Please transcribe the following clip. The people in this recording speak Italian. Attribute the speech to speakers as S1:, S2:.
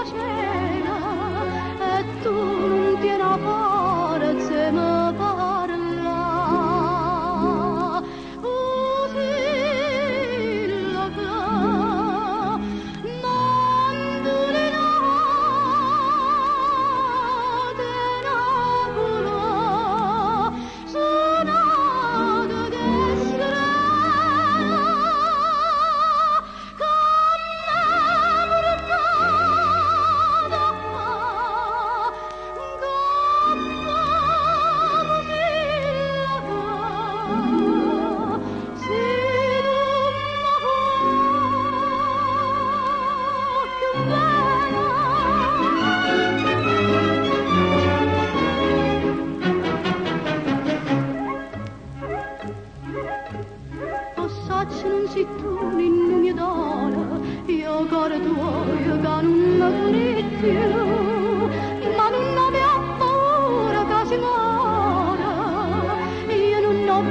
S1: cena e tu non tieni a forza mi parla. Così la fa, mandolina Napoli, suonata d'essere non si tu in mia donna, io cuore tuo, io che non mi più, ma non abbia paura che si muora, io non ho